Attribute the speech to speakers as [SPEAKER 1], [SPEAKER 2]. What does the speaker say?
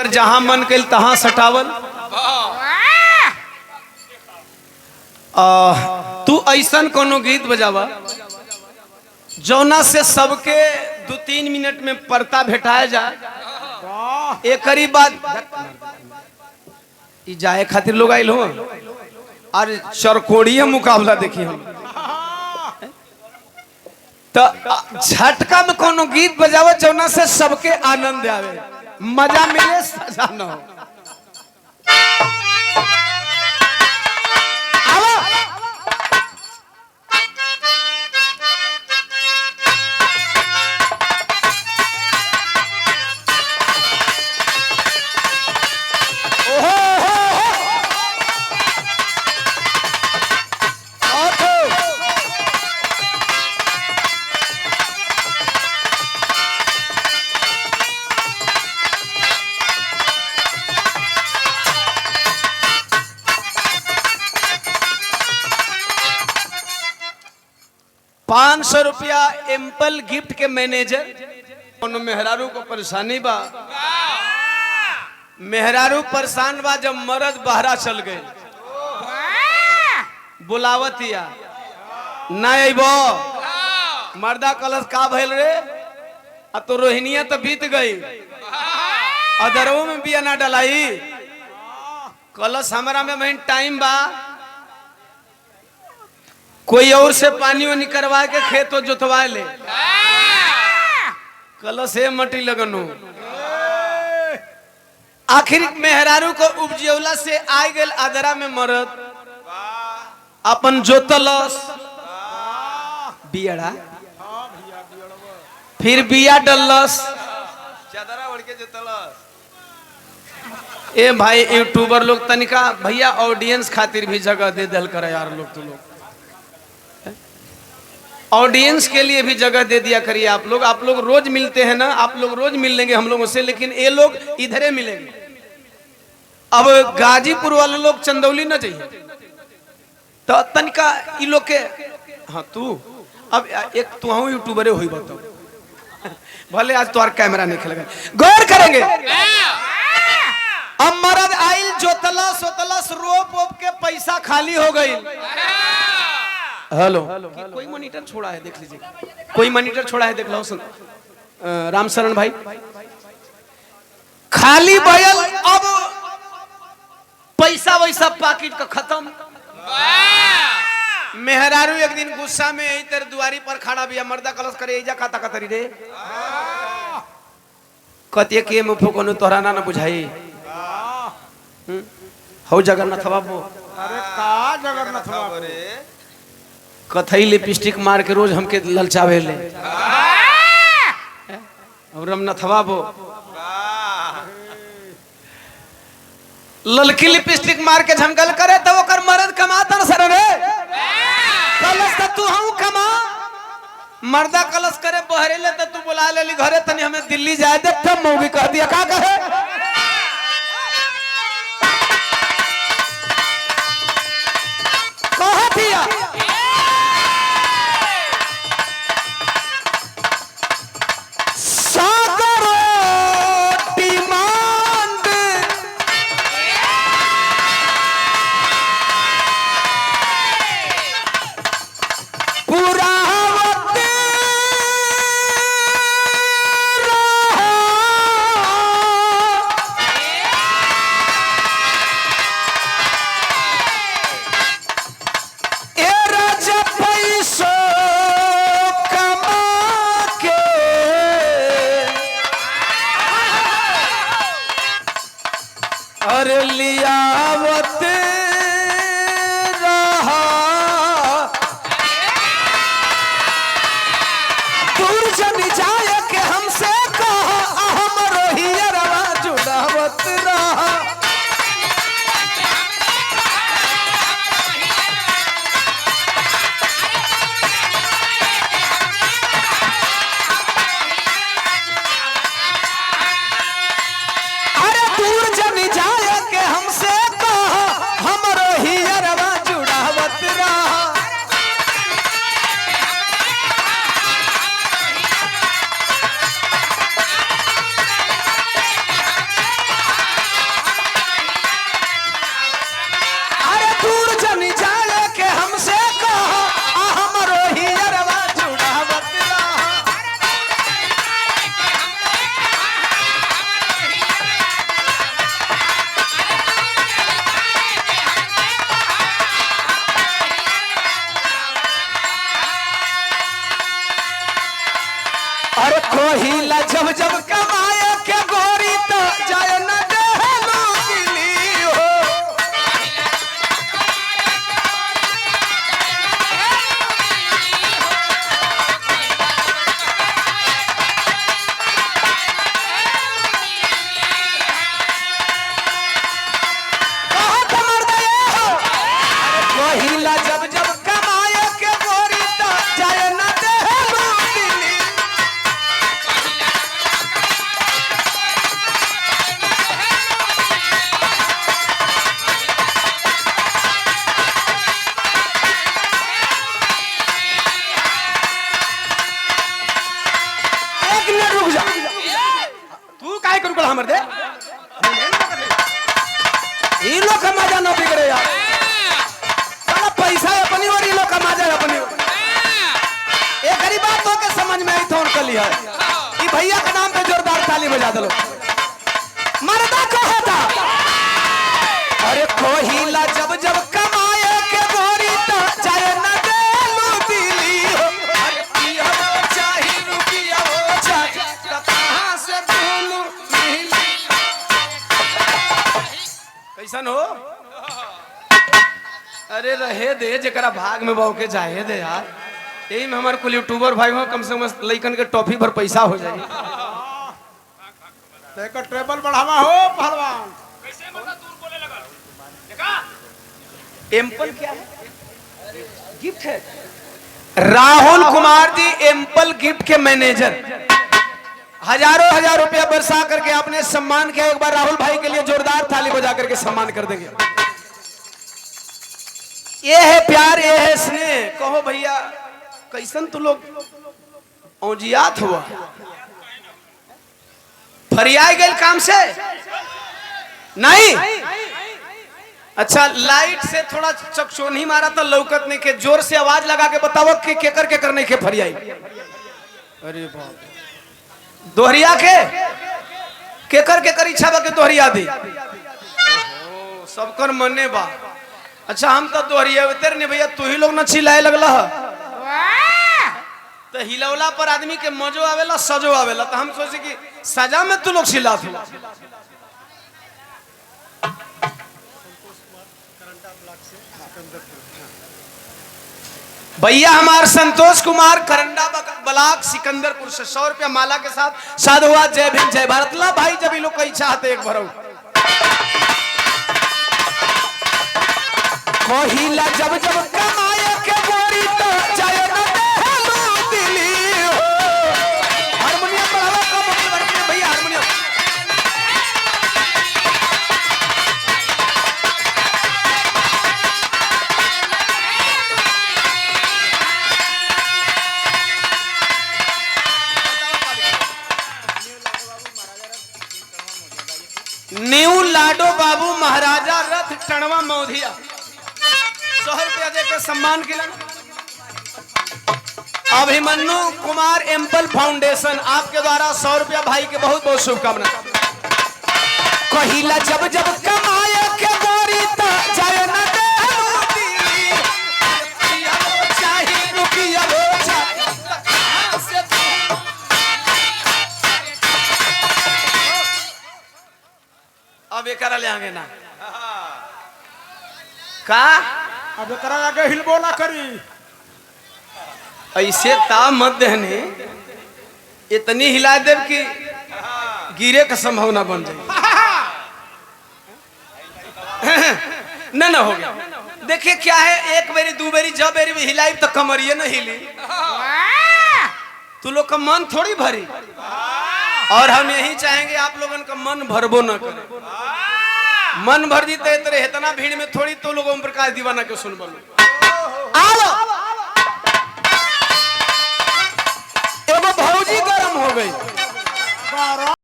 [SPEAKER 1] जेकर जहां मन कल तहां सटावल। तू ऐसन कोनो गीत बजावा जौना से सबके 2-3 मिनट में परता भेटाया जाए। एक बात जाए खातिर लोग आयल हो और चरकोड़िया मुकाबला देखी हम तो झटका में कोनो गीत बजावा जौना से सबके आनंद आवे, मजा मिले, सजा न हो। ₹500 एम्पल गिफ्ट के मैनेजर। कोनो मेहरारू को परेशानी बा, मेहरारू परेशान बा जब मर्द बहरा चल गए, बुलावतिया ना अबो, मर्दा कलश का भइल रे, आ तो रोहिणिया तो बीत गई, अदरवो में बिया ना डलाई, कलश हमरा में बहन टाइम बा, कोई और से पानी वानी करवा के खेत जोतवा ले, कलश है मटी लगनो। आखिर मेहरारू को उपजियौला से आ गए आदरा में मरद, अपन जोतलस बियड़ा, फिर बिया डलस, चादरा ओढ़ के जोतलस। ए भाई यूट्यूबर लोग तनिका भैया ऑडियंस खातिर भी जगह दे दल कर यार, लोग तो लोग ऑडियंस के लिए भी जगह दे दिया करिए। आप लोग रोज मिलते हैं ना, आप लोग रोज मिल लेंगे हम लोगों से, लेकिन ये लोग इधरे मिलेंगे। अब गाजीपुर वाले लोग चंदौली ना चाहिए तो तनिका इ लोग के, हाँ तू अब एक तू यूट्यूबर हो बताओ, भले आज तुम्हारा कैमरा नहीं खेलेगा, गौर करेंगे। अब मर्द आइल जोतलस रोप वोप के पैसा खाली हो गई। हेलो, कोई मॉनिटर छोड़ा है देख लीजिए, कोई मॉनिटर छोड़ा है देख लो, रामशरण भाई खाली बयल। अब पैसा वैसा पाकिट का खत्म। मेहरारू एक दिन गुस्सा में यही तेरे दुआरी पर खड़ा भी, मर्दा कलश करे एजा खाता कतरी रे, कतिये के मुफो कोनो तोहरा ना बुझाई हो जगन्नाथ बाबू।
[SPEAKER 2] अरे का जगन्नाथ बाबू रे,
[SPEAKER 1] कथई लिपस्टिक मार के रोज हमके ललचावे ले, और रमनाथ बाबू ललकी लिपस्टिक मार के झमकल करे तो ओकर मर्द कमाता न सर रे, कलश तो तू हम कमा, मर्दा कलश करे बहरे ले तो तू बुला ले घरे, तनी हमें दिल्ली जाए दे, तब मौगी कह दिया का कहे कहा दिया। अरे लियावत रहा दूर जब जाए के हमसे कहा, हम रोहियरवा जुड़ावत रहा। अरे दूर जब जाए के हमसे कहा, हम रोहियरवा जुड़ावत रहा। ये लोग का मजा ना बिगड़े यार, साला पैसा अपनी और ये लोग का मजा अपनी और। एक गरीब बात हो के समझ में आई थोन कली है, ये भैया के नाम पे जोरदार ताली बजा दो। मर्दा को होता अरे कोहिला जब जब कमाए के गोरी तो चाहे न देलू दिली हो, अरे पिया हो चाहे रुपया हो चाहे कहाँ से देलू मिली। कैसन हो? अरे रहे दे जरा भाग में बह के जाए दे यार, यही में हमारे कुल यूट्यूबर भाई हो, कम से कम लइकन के टॉफी भर पैसा हो जाए।
[SPEAKER 2] देखो ट्रेबल बढ़ावा हो पहलवान।
[SPEAKER 1] एम्पल क्या है? गिफ्ट है। राहुल कुमार जी एम्पल गिफ्ट के मैनेजर, हजारों हजार रुपया बरसा करके आपने सम्मान किया। एक बार राहुल भाई के लिए जोरदार थाली बजा करके सम्मान कर देंगे। ये है प्यार, ये है स्नेह। कहो भैया कैसन तू लोग औजियात हुआ, फरियाई गए काम से नहीं। अच्छा लाइट से थोड़ा चकचोनी मारा तो लौकत नहीं के, जोर से आवाज लगा के बताओ कि केकर केकर नहीं के फरियाई। अरे बाप, दोहरिया के केकर केकर इच्छा बा के दोहरिया दी। सबकर मने बा। अच्छा हम तो दोहरिया तेरे नहीं भैया, तू ही लोग न चिल्लाए लगला तो हिलौला पर आदमी के मजो आवेला सजो आवेला, तो हम सोचे कि सजा में तू लोग चिल्ला तू। भैया हमारे संतोष कुमार करंडा ब्लॉक सिकंदरपुर से 100 रुपया माला के साथ साधुवाद। जय भीम जय भारत। ला भाई जब ये लोग का इच्छा आते एक भरो कोहिला जब जब कमाए के गोरी तो चाहे न देलू दिली हो। हारमोनियम बढ़ावा कम करके भैया, हारमोनियम। न्यू लाडो बाबू महाराजा रथ टणवा मौधिया 100 रुपया देकर सम्मान किया। अभिमन्यु कुमार एम्पल फाउंडेशन आपके द्वारा 100 रुपया भाई के बहुत बहुत शुभकामनाएं। कहिला जब जब कमाए के गोरी तो चाहे न देलू दिली, पिया हो चाहे रुपया हो चाहे कहाँ से देलू। अब एकरा ले आगे ना का,
[SPEAKER 2] अब एकरा आगे हिलबो ना करी।
[SPEAKER 1] ऐसे ता मत देने, इतनी हिला दे कि गिरे का संभावना बन जाए। न न हो गया। देखिए क्या है, एक बेरी दो बेरी जब बेरी भी हिलाई तो कमरिए न हिली, तू लोग का मन थोड़ी भरी। और हम यही चाहेंगे आप लोगों का मन भरबो न करे। मन भर दी तेरे इतना भीड़ में थोड़ी तो लोग ओम प्रकाश दीवाना के सुन बोलो। एगो भौजी गरम हो गई।